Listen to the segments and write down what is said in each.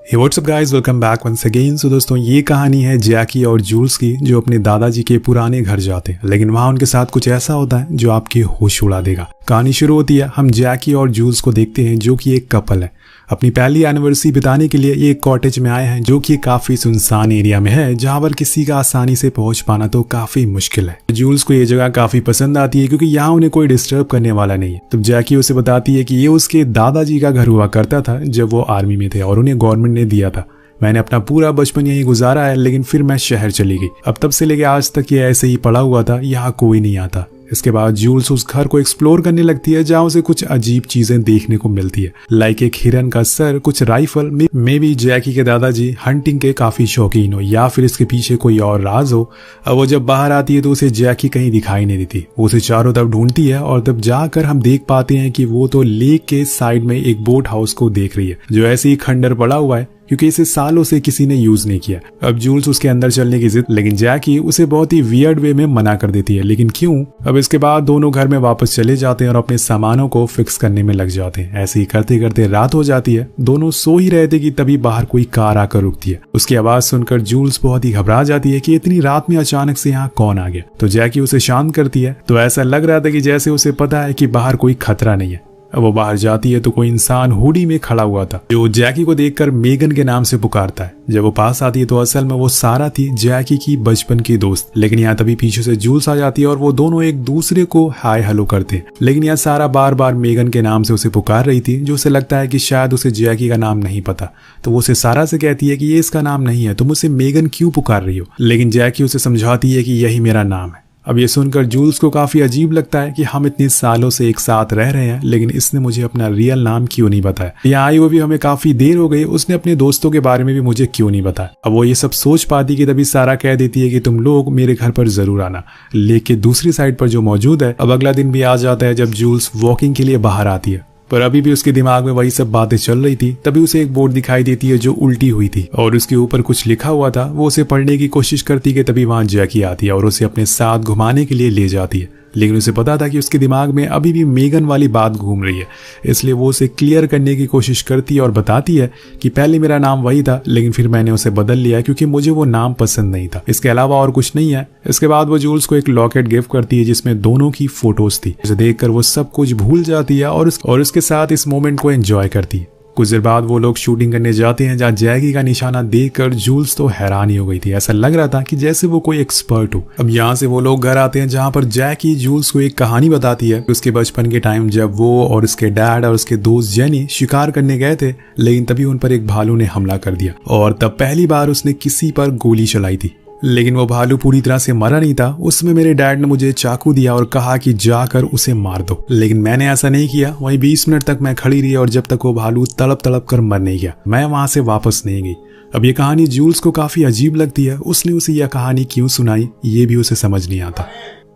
हे WhatsApp guys, welcome back once again. So दोस्तों, ये कहानी है जैकी और जूल्स की, जो अपने दादाजी के पुराने घर जाते हैं, लेकिन वहाँ उनके साथ कुछ ऐसा होता है जो आपके होश उड़ा देगा। कहानी शुरू होती है, हम जैकी और जूल्स को देखते हैं जो कि एक कपल है। अपनी पहली एनिवर्सरी बिताने के लिए ये एक कॉटेज में आए हैं जो कि काफी सुनसान एरिया में है, जहां पर किसी का आसानी से पहुंच पाना तो काफी मुश्किल है। जूल्स को ये जगह काफी पसंद आती है क्योंकि यहाँ उन्हें कोई डिस्टर्ब करने वाला नहीं है। तब जैकी उसे बताती है कि ये उसके दादाजी का घर हुआ करता था जब वो आर्मी में थे और उन्हें गवर्नमेंट ने दिया था। मैंने अपना पूरा बचपन यहीं गुजारा है, लेकिन फिर मैं शहर चली गई। अब तब से लेके आज तक ये ऐसे ही पड़ा हुआ था, यहाँ कोई नहीं आता। इसके बाद जूल्स उस घर को एक्सप्लोर करने लगती है, जहाँ उसे कुछ अजीब चीजें देखने को मिलती है, लाइक एक हिरन का सर, कुछ राइफल। मे बी जैकी के दादाजी हंटिंग के काफी शौकीन हो, या फिर इसके पीछे कोई और राज हो। अब वो जब बाहर आती है तो उसे जैकी कहीं दिखाई नहीं देती। वो उसे चारों तरफ ढूंढती है और तब जाकर हम देख पाते हैं कि वो तो लेक के साइड में एक बोट हाउस को देख रही है, जो ऐसे ही खंडर पड़ा हुआ है क्योंकि इसे सालों से किसी ने यूज नहीं किया। अब जूल्स उसके अंदर चलने की जिद, लेकिन जैकी उसे बहुत ही वियर्ड वे में मना कर देती है। लेकिन क्यों? अब इसके बाद दोनों घर में वापस चले जाते हैं और अपने सामानों को फिक्स करने में लग जाते हैं। ऐसे ही करते करते रात हो जाती है। दोनों सो ही रहे थे कि तभी बाहर कोई कार आकर रुकती है। उसकी आवाज सुनकर जूल्स बहुत ही घबरा जाती है कि इतनी रात में अचानक से यहाँ कौन आ गया। तो जैकी उसे शांत करती है। तो ऐसा लग रहा था कि जैसे उसे पता है कि बाहर कोई खतरा नहीं है। अब वो बाहर जाती है तो कोई इंसान हुडी में खड़ा हुआ था, जो जैकी को देखकर मेगन के नाम से पुकारता है। जब वो पास आती है तो असल में वो सारा थी, जैकी की बचपन की दोस्त। लेकिन यहाँ तभी पीछे से जूल्स आ जाती है और वो दोनों एक दूसरे को हाय हेलो करते हैं। लेकिन यहाँ सारा बार बार मेगन के नाम से उसे पुकार रही थी, जो उसे लगता है कि शायद उसे जैकी का नाम नहीं पता। तो वो उसे सारा से कहती है कि ये इसका नाम नहीं है, तुम उसे मेगन क्यों पुकार रही हो। लेकिन जैकी उसे समझाती है कि यही मेरा नाम है। अब ये सुनकर जूल्स को काफी अजीब लगता है कि हम इतने सालों से एक साथ रह रहे हैं, लेकिन इसने मुझे अपना रियल नाम क्यों नहीं बताया। यहाँ आई वो भी हमें काफी देर हो गई, उसने अपने दोस्तों के बारे में भी मुझे क्यों नहीं बताया। अब वो ये सब सोच पाती कि तभी सारा कह देती है कि तुम लोग मेरे घर पर जरूर आना। लेकिन दूसरी साइड पर जो मौजूद है। अब अगला दिन भी आ जाता है जब जूल्स वॉकिंग के लिए बाहर आती है, पर अभी भी उसके दिमाग में वही सब बातें चल रही थी। तभी उसे एक बोर्ड दिखाई देती है जो उल्टी हुई थी और उसके ऊपर कुछ लिखा हुआ था। वो उसे पढ़ने की कोशिश करती है, तभी वहां जैकी आती है और उसे अपने साथ घुमाने के लिए ले जाती है। लेकिन उसे पता था कि उसके दिमाग में अभी भी मेगन वाली बात घूम रही है, इसलिए वो उसे क्लियर करने की कोशिश करती है और बताती है कि पहले मेरा नाम वही था, लेकिन फिर मैंने उसे बदल लिया क्योंकि मुझे वो नाम पसंद नहीं था। इसके अलावा और कुछ नहीं है। इसके बाद वो जूल्स को एक लॉकेट गिफ्ट करती है जिसमें दोनों की फोटोज थी। उसे देखकर वो सब कुछ भूल जाती है और उसके साथ इस मोमेंट को एंजॉय करती है। कुछ देर बाद वो लोग शूटिंग करने जाते हैं, जहाँ जैकी का निशाना देखकर जूल्स तो हैरान ही हो गई थी। ऐसा लग रहा था कि जैसे वो कोई एक्सपर्ट हो। अब यहाँ से वो लोग घर आते हैं, जहाँ पर जैकी जूल्स को एक कहानी बताती है उसके बचपन के टाइम जब वो और उसके डैड और उसके दोस्त जेनी शिकार करने गए थे, लेकिन तभी उन पर एक भालू ने हमला कर दिया और तब पहली बार उसने किसी पर गोली चलाई थी। लेकिन वो भालू पूरी तरह से मरा नहीं था। उसमें मेरे डैड ने मुझे चाकू दिया और कहा कि जाकर उसे मार दो, लेकिन मैंने ऐसा नहीं किया। वहीं 20 मिनट तक मैं खड़ी रही और जब तक वो भालू तड़प तड़प कर मर नहीं गया, मैं वहां से वापस नहीं गई। अब ये कहानी जूल्स को काफी अजीब लगती है। उसने उसे यह कहानी क्यों सुनाई, ये भी उसे समझ नहीं आता।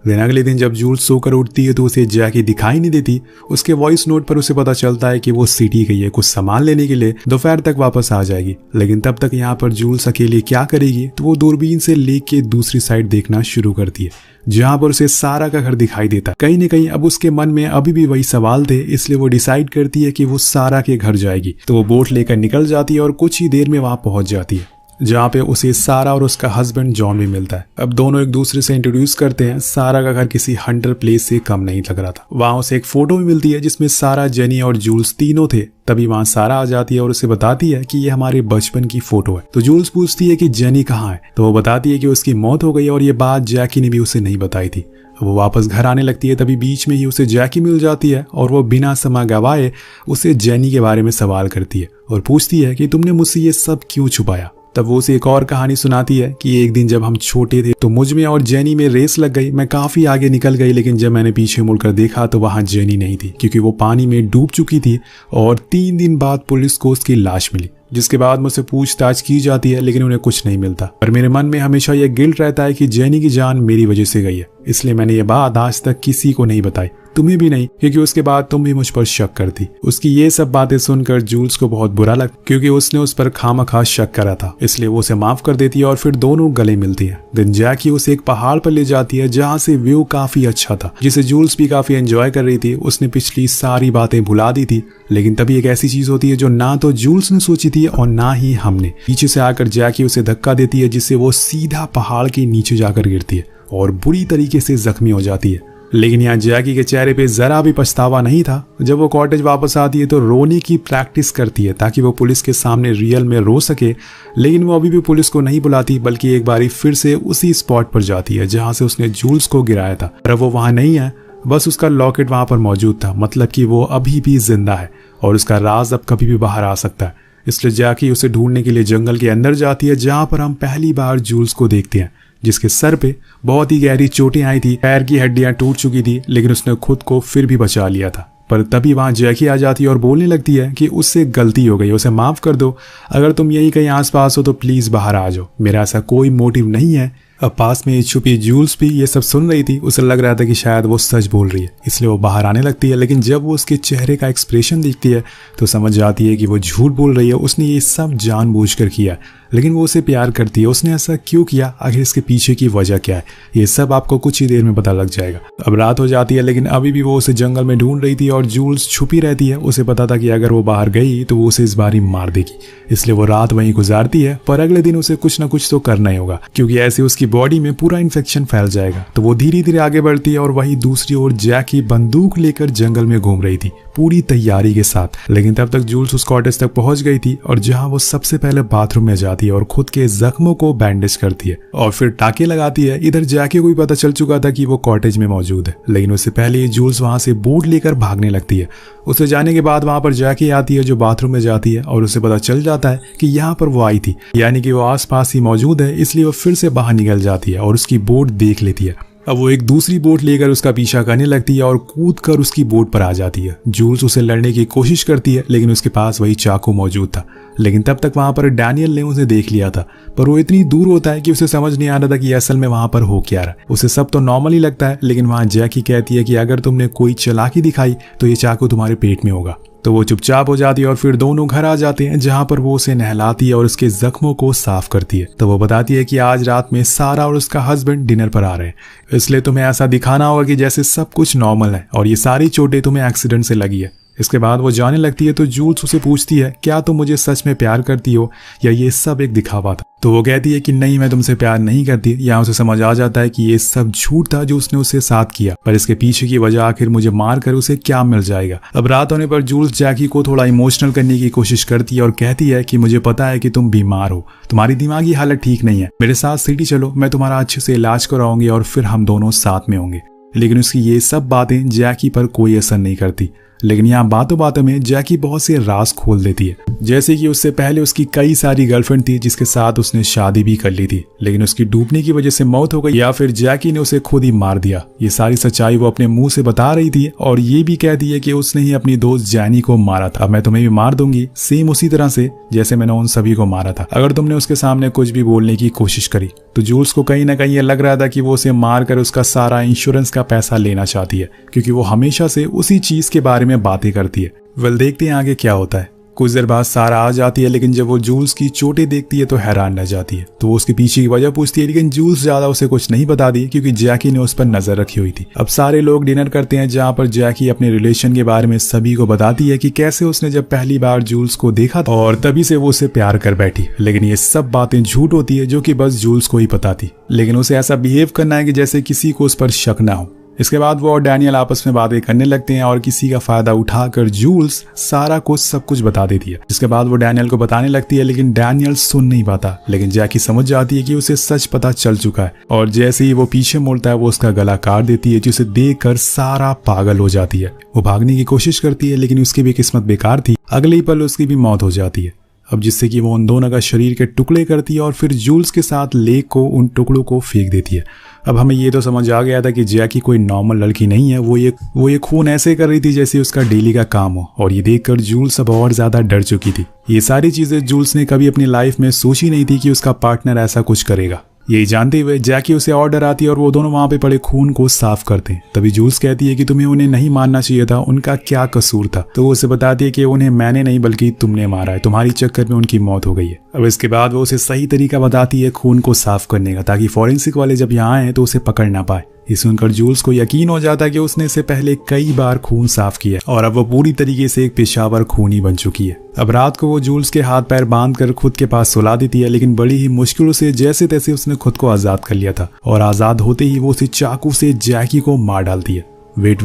दिन अगले दिन जब जूल्स सोकर उठती है तो उसे जैकी दिखाई नहीं देती। उसके वॉइस नोट पर उसे पता चलता है कि वो सिटी गई है कुछ सामान लेने के लिए, दोपहर तक वापस आ जाएगी। लेकिन तब तक यहाँ पर जूल्स अकेली क्या करेगी, तो वो दूरबीन से लेक के दूसरी साइड देखना शुरू करती है, जहाँ पर उसे सारा का घर दिखाई देता। कहीं न कहीं अब उसके मन में अभी भी वही सवाल थे, इसलिए वो डिसाइड करती है कि वो सारा के घर जाएगी। तो वो बोट लेकर निकल जाती है और कुछ ही देर में वहां पहुंच जाती है, जहाँ पे उसे सारा और उसका हस्बैंड जॉन भी मिलता है। अब दोनों एक दूसरे से इंट्रोड्यूस करते हैं। सारा का घर किसी हंटर प्लेस से कम नहीं लग रहा था। वहां उसे एक फोटो भी मिलती है जिसमें सारा, जेनी और जूल्स तीनों थे। तभी वहां सारा आ जाती है और उसे बताती है कि ये हमारे बचपन की फोटो है। तो जूल्स पूछती है कि जेनी कहाँ है, तो वो बताती है कि उसकी मौत हो गई और ये बात जैकी ने भी उसे नहीं बताई थी। वो वापस घर आने लगती है, तभी बीच में ही उसे जैकी मिल जाती है और वो बिना समय गवाए उसे जेनी के बारे में सवाल करती है और पूछती है कि तुमने मुझसे ये सब क्यों छुपाया। तब वो उसे एक और कहानी सुनाती है कि एक दिन जब हम छोटे थे तो मुझ में और जेनी में रेस लग गई। मैं काफी आगे निकल गई, लेकिन जब मैंने पीछे मुड़कर देखा तो वहां जेनी नहीं थी, क्योंकि वो पानी में डूब चुकी थी। और 3 दिन बाद पुलिस को उसकी लाश मिली, जिसके बाद मुझसे पूछताछ की जाती है, लेकिन उन्हें कुछ नहीं मिलता। और मेरे मन में हमेशा यह गिल्ट रहता है कि जेनी की जान मेरी वजह से गई है, इसलिए मैंने ये बात आज तक किसी को नहीं बताई। तुम्हें भी नहीं, क्योंकि उसके बाद तुम भी मुझ पर शक करती। उसकी ये सब बातें सुनकर जूल्स को बहुत बुरा लगा, क्योंकि उसने उस पर खामखा शक करा था। इसलिए वो उसे माफ कर देती है और फिर दोनों गले मिलती है। देन जैकी उसे एक पहाड़ पर ले जाती है जहाँ से व्यू काफी अच्छा था, जिसे जूल्स भी काफी एंजॉय कर रही थी। उसने पिछली सारी बातें भुला दी थी, लेकिन तभी एक ऐसी चीज होती है जो ना तो जूल्स ने सोची थी और ना ही हमने। पीछे से आकर जैकी उसे धक्का देती है, जिससे वो सीधा पहाड़ के नीचे जाकर गिरती है और बुरी तरीके से जख्मी हो जाती है। लेकिन यहाँ जैकी के चेहरे पे जरा भी पछतावा नहीं था। जब वो कॉटेज वापस आती है तो रोने की प्रैक्टिस करती है ताकि वो पुलिस के सामने रियल में रो सके। लेकिन वो अभी भी पुलिस को नहीं बुलाती, बल्कि एक बारी फिर से उसी स्पॉट पर जाती है जहाँ से उसने जूल्स को गिराया था। पर वो वहाँ नहीं है, बस उसका लॉकेट वहाँ पर मौजूद था, मतलब कि वो अभी भी जिंदा है और उसका राज अब कभी भी बाहर आ सकता है। इसलिए जैकी उसे ढूंढने के लिए जंगल के अंदर जाती है, जहाँ पर हम पहली बार जूल्स को देखते हैं, जिसके सर पे बहुत ही गहरी चोटें आई थी, पैर की हड्डियां टूट चुकी थी, लेकिन उसने खुद को फिर भी बचा लिया था। पर तभी वहां जैकी आ जाती है और बोलने लगती है कि उससे गलती हो गई, उसे माफ कर दो। अगर तुम यही कहीं आसपास हो तो प्लीज बाहर आ जाओ, मेरा ऐसा कोई मोटिव नहीं है। अब पास में छुपी जूल्स भी ये सब सुन रही थी। उसे लग रहा था कि शायद वो सच बोल रही है, इसलिए वो बाहर आने लगती है। लेकिन जब वो उसके चेहरे का एक्सप्रेशन देखती है तो समझ जाती है कि वो झूठ बोल रही है। उसने ये सब जानबूझकर किया, लेकिन वो उसे प्यार करती है। उसने ऐसा क्यों किया, आखिर इसके पीछे की वजह क्या है, ये सब आपको कुछ ही देर में पता लग जाएगा। अब रात हो जाती है, लेकिन अभी भी वो उसे जंगल में ढूंढ रही थी और जूल्स छुपी रहती है। उसे पता था कि अगर वो बाहर गई तो वो उसे इस बार ही मार देगी, इसलिए वो रात वहीं गुजारती है। पर अगले दिन उसे कुछ ना कुछ तो करना ही होगा, क्योंकि ऐसे उसकी बॉडी में पूरा इन्फेक्शन फैल जाएगा। तो वो धीरे धीरे आगे बढ़ती है और वहीं दूसरी ओर जैकी बंदूक लेकर जंगल में घूम रही थी पूरी तैयारी के साथ। लेकिन तब तक जूल्स उस कॉटेज तक पहुंच गई थी और जहां वो सबसे पहले बाथरूम में जाती है और खुद के जख्मों को बैंडेज करती है और फिर टाके लगाती है। इधर जैकी को भी पता चल चुका था कि वो कॉटेज में मौजूद है, लेकिन उससे पहले ही जूल्स वहां से बोट लेकर भागने लगती है। उसे जाने के बाद वहां पर जैकी आती है जो बाथरूम में जाती है और उसे पता चल जाता है कि यहाँ पर वो आई थी, यानी कि वो आसपास ही मौजूद है। इसलिए वो फिर से बाहर निकल जाती है और उसकी बोट देख लेती है। अब वो एक दूसरी बोट लेकर उसका पीछा करने लगती है और कूदकर उसकी बोट पर आ जाती है। जूल्स उसे लड़ने की कोशिश करती है, लेकिन उसके पास वही चाकू मौजूद था। लेकिन तब तक वहां पर डैनियल ने उसे देख लिया था, पर वो इतनी दूर होता है कि उसे समझ नहीं आ रहा था कि असल में वहां पर हो क्या रहा है। उसे सब तो नॉर्मल ही लगता है, लेकिन वहां जैकी कहती है कि अगर तुमने कोई चालाकी दिखाई तो ये चाकू तुम्हारे पेट में होगा। तो वो चुपचाप हो जाती है और फिर दोनों घर आ जाते हैं, जहां पर वो उसे नहलाती है और उसके जख्मों को साफ करती है। तो वो बताती है कि आज रात में सारा और उसका हस्बैंड डिनर पर आ रहे हैं, इसलिए तुम्हें ऐसा दिखाना होगा कि जैसे सब कुछ नॉर्मल है और ये सारी चोटें तुम्हें एक्सीडेंट से लगी है। इसके बाद वो जाने लगती है तो जूल्स उसे पूछती है, क्या तुम मुझे सच में प्यार करती हो या ये सब एक दिखावा था? तो वो कहती है कि नहीं, मैं तुमसे प्यार नहीं करती। यहाँ उसे समझ आ जाता है कि ये सब झूठ था जो उसने उससे साथ किया, पर इसके पीछे की वजह आखिर मुझे मार कर उसे क्या मिल जाएगा। अब रात होने पर जूल्स जैकी को थोड़ा इमोशनल करने की कोशिश करती है और कहती है कि मुझे पता है कि तुम बीमार हो, तुम्हारी दिमागी हालत ठीक नहीं है, मेरे साथ सिटी चलो, मैं तुम्हारा अच्छे से इलाज कराऊंगी और फिर हम दोनों साथ में होंगे। लेकिन उसकी ये सब बातें जैकी पर कोई असर नहीं करती। लेकिन यहाँ बातों बातों में जैकी बहुत से राज खोल देती है, जैसे कि उससे पहले उसकी कई सारी गर्लफ्रेंड थी जिसके साथ उसने शादी भी कर ली थी, लेकिन उसकी डूबने की वजह से मौत हो गई या फिर जैकी ने उसे खुद ही मार दिया। ये सारी सच्चाई वो अपने मुंह से बता रही थी और ये भी कहती है कि उसने ही अपनी दोस्त जैनी को मारा था। मैं तुम्हें भी मार दूंगी, सेम उसी तरह से जैसे मैंने उन सभी को मारा था, अगर तुमने उसके सामने कुछ भी बोलने की कोशिश करी। तो जूल्स को कहीं ना कहीं ये लग रहा था कि वो उसे मार कर उसका सारा इंश्योरेंस का पैसा लेना चाहती है, क्योंकि वो हमेशा से उसी चीज के बारे में बातें करती है। वेल, देखते हैं आगे क्या होता है। कुछ देर बाद सारा आ जाती है, लेकिन जब वो जूल्स की चोटें देखती है तो हैरान रह जाती है। तो वो उसके पीछे की वजह पूछती है, लेकिन जूल्स ज्यादा उसे कुछ नहीं बताती क्योंकि जैकी ने उस पर नजर रखी हुई थी। अब सारे लोग डिनर करते हैं, जहाँ पर जैकी अपने रिलेशन के बारे में सभी को बताती है कि कैसे उसने जब पहली बार जूल्स को देखा था और तभी से वो उसे प्यार कर बैठी। लेकिन ये सब बातें झूठ होती है, जो कि बस जूल्स को ही पता थी। लेकिन उसे ऐसा बिहेव करना है कि जैसे किसी को उस पर शक ना हो। इसके बाद वो और डैनियल आपस में बातें करने लगते हैं और किसी का फायदा उठाकर जूल्स सारा को सब कुछ बता देती है। जिसके बाद वो डैनियल को बताने लगती है, लेकिन डैनियल सुन नहीं पाता। लेकिन जैकी समझ जाती है कि उसे सच पता चल चुका है और जैसे ही वो पीछे मुड़ता है वो उसका गला काट देती है, जिसे देखकर सारा पागल हो जाती है। वो भागने की कोशिश करती है, लेकिन उसकी भी किस्मत बेकार थी, अगले ही पल उसकी भी मौत हो जाती है। अब जिससे कि वो उन दोनों का शरीर के टुकड़े करती है और फिर जूल्स के साथ लेक को उन टुकड़ों को फेंक देती है। अब हमें ये तो समझ आ गया था कि जैकी कोई नॉर्मल लड़की नहीं है, वो ये खून ऐसे कर रही थी जैसे उसका डेली का काम हो, और ये देखकर जूल्स अब और ज्यादा डर चुकी थी। ये सारी चीजें जूल्स ने कभी अपनी लाइफ में सोची नहीं थी कि उसका पार्टनर ऐसा कुछ करेगा। यही जानते हुए जैकी उसे ऑर्डर आती है और वो दोनों वहां पे पड़े खून को साफ करते हैं। तभी जूल्स कहती है कि तुम्हें उन्हें नहीं मारना चाहिए था, उनका क्या कसूर था। तो वो उसे बताती है कि उन्हें मैंने नहीं बल्कि तुमने मारा है, तुम्हारी चक्कर में उनकी मौत हो गई है। अब इसके बाद वो उसे सही तरीका बताती है खून को साफ करने का, ताकि फॉरेंसिक वाले जब यहाँ आए तो उसे पकड़ ना पाए। ये सुनकर जूल्स को यकीन हो जाता है कि उसने इससे पहले कई बार खून साफ किया और अब वो पूरी तरीके से एक पेशावर खूनी बन चुकी है। अब रात को वो जूल्स के हाथ पैर बांधकर खुद के पास सुला देती है, लेकिन बड़ी ही मुश्किलों से जैसे तैसे उसने खुद को आजाद कर लिया था और आजाद होते ही वो उसे चाकू से जैकी को मार डालती है। वेट,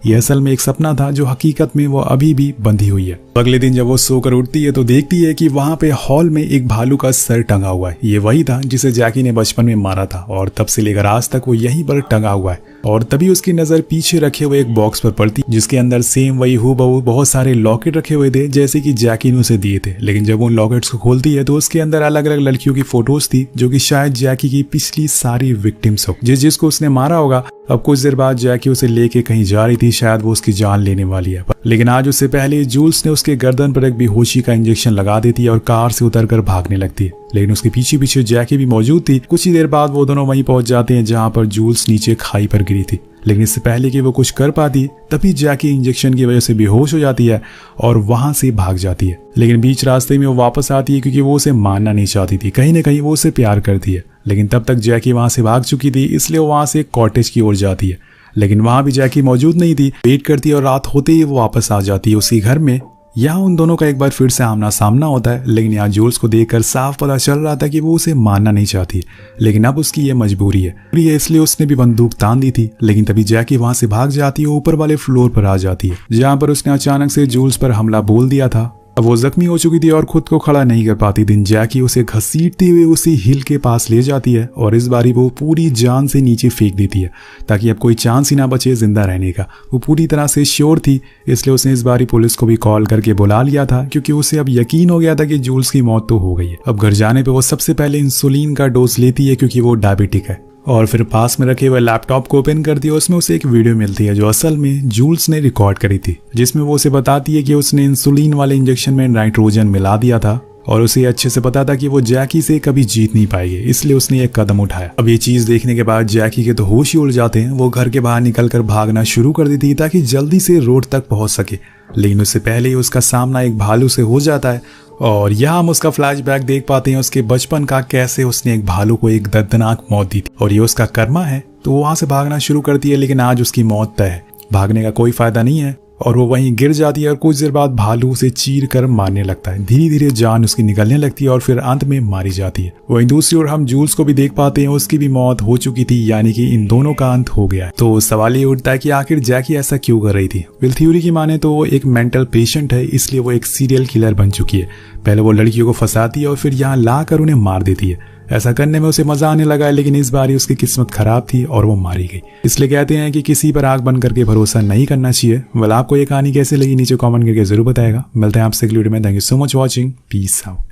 ये असल में एक सपना था जो हकीकत में वो अभी भी बंधी हुई है। अगले दिन जब वो सोकर उठती है तो देखती है कि वहां पे हॉल में एक भालू का सर टंगा हुआ है। ये वही था जिसे जैकी ने बचपन में मारा था और तब से लेकर आज तक वो यहीं पर टंगा हुआ है। और तभी उसकी नजर पीछे रखे हुए एक बॉक्स पर पड़ती, जिसके अंदर सेम वही हूबहू बहुत सारे लॉकेट रखे हुए थे जैसे कि जैकी ने उसे दिए थे। लेकिन जब उन लॉकेट्स को खोलती है तो उसके अंदर अलग अलग लड़कियों की फोटोज थी जो कि शायद जैकी की पिछली सारी विक्टिम्स हो, जिसको उसने मारा होगा। अब कुछ देर बाद जैकी उसे लेके कहीं जा रही थी, शायद वो उसकी जान लेने वाली है। लेकिन आज उससे पहले जूल्स ने उसके गर्दन पर एक बेहोशी का इंजेक्शन लगा देती है और कार से उतरकर भागने लगती है। लेकिन उसके पीछे पीछे जैकी भी मौजूद थी। कुछ ही देर बाद वो दोनों वहीं पहुंच जाते हैं जहां पर जूल्स नीचे खाई पर गिरी थी। लेकिन इससे पहले कि वो कुछ कर पाती तभी जैकी इंजेक्शन की वजह से बेहोश हो जाती है और वहां से भाग जाती है। लेकिन बीच रास्ते में वो वापस आती है क्योंकि वो उसे मारना नहीं चाहती थी, कहीं ना कहीं वो उसे प्यार करती है। लेकिन तब तक जैकी वहां से भाग चुकी थी, इसलिए वो वहां से एक कॉटेज की ओर जाती है। लेकिन वहां भी जैकी मौजूद नहीं थी। वेट करती है और रात होते ही वो वापस आ जाती है उसी घर में। यहाँ उन दोनों का एक बार फिर से आमना सामना होता है। लेकिन यहाँ जूल्स को देखकर साफ पता चल रहा था कि वो उसे मारना नहीं चाहती, लेकिन अब उसकी ये मजबूरी है, इसलिए उसने भी बंदूक तान दी थी। लेकिन तभी जैकी वहां से भाग जाती है, ऊपर वाले फ्लोर पर आ जाती है जहाँ पर उसने अचानक से जूल्स पर हमला बोल दिया था। अब वो जख्मी हो चुकी थी और खुद को खड़ा नहीं कर पाती थी। जैकी उसे घसीटते हुए उसी हिल के पास ले जाती है और इस बारी वो पूरी जान से नीचे फेंक देती है ताकि अब कोई चांस ही ना बचे जिंदा रहने का। वो पूरी तरह से श्योर थी, इसलिए उसने इस बारी पुलिस को भी कॉल करके बुला लिया था क्योंकि उसे अब यकीन हो गया था कि जूल्स की मौत तो हो गई है। अब घर जाने पर वो सबसे पहले इंसुलिन का डोज लेती है क्योंकि वो डायबिटिक है। और फिर पास में रखे हुए लैपटॉप को ओपन करती है। उसमें उसे एक वीडियो मिलती है जो असल में जूल्स ने रिकॉर्ड करी थी, जिसमें वो उसे बताती है कि उसने इंसुलिन वाले इंजेक्शन में नाइट्रोजन मिला दिया था और उसे अच्छे से पता था कि वो जैकी से कभी जीत नहीं पाएगी, इसलिए उसने एक कदम उठाया। अब ये चीज देखने के बाद जैकी के तो होश ही उड़ जाते हैं। वो घर के बाहर निकलकर भागना शुरू कर देती ताकि जल्दी से रोड तक पहुंच सके। लेकिन उससे पहले ही उसका सामना एक भालू से हो जाता है और यहाँ हम उसका फ्लैशबैक देख पाते हैं उसके बचपन का, कैसे उसने एक भालू को एक दर्दनाक मौत दी थी और ये उसका कर्मा है। तो वो वहां से भागना शुरू करती है, लेकिन आज उसकी मौत तय है, भागने का कोई फायदा नहीं है और वो वहीं गिर जाती है और कुछ देर बाद भालू उसे चीर कर मारने लगता है। धीरे धीरे जान उसकी निकलने लगती है और फिर अंत में मारी जाती है। वहीं दूसरी ओर हम जूल्स को भी देख पाते हैं, उसकी भी मौत हो चुकी थी, यानी कि इन दोनों का अंत हो गया। तो सवाल ये उठता है कि आखिर जैकी ऐसा क्यों कर रही थी। वेल, थ्योरी की माने तो वो एक मेंटल पेशेंट है, इसलिए वो एक सीरियल किलर बन चुकी है। पहले वो लड़कियों को फंसाती है और फिर यहाँ ला कर उन्हें मार देती है। ऐसा करने में उसे मजा आने लगा है, लेकिन इस बार उसकी किस्मत खराब थी और वो मारी गई। इसलिए कहते हैं कि किसी पर आंख बंद करके भरोसा नहीं करना चाहिए। वेल, आपको ये कहानी कैसे लगी नीचे कमेंट करके जरूर बताएगा। मिलते हैं आपसे अगली वीडियो में। Thank you so much watching. Peace out.